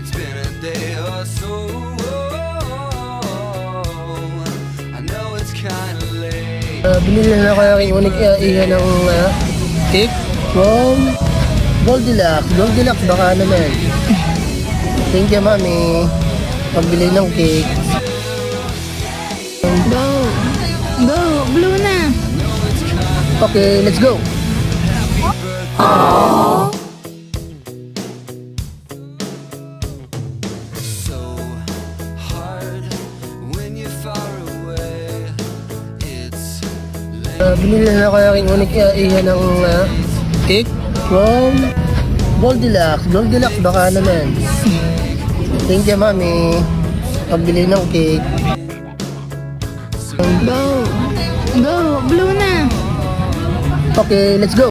It's been a day or so. I know it's kinda late. Binili na ako yung unik iyan ng cake from Goldilocks. Goldilocks baka naman. Thank you, mami. Pagbili ng cake. Go! Go! Blue na! Okay, let's go! So hard when you're far away. It's Binili na ako yung unik iyan ng cake from Goldilocks. Goldilocks baka naman. Thank you, mami. Pagbili ng cake. Go! Go! Blue na! Okay, let's go!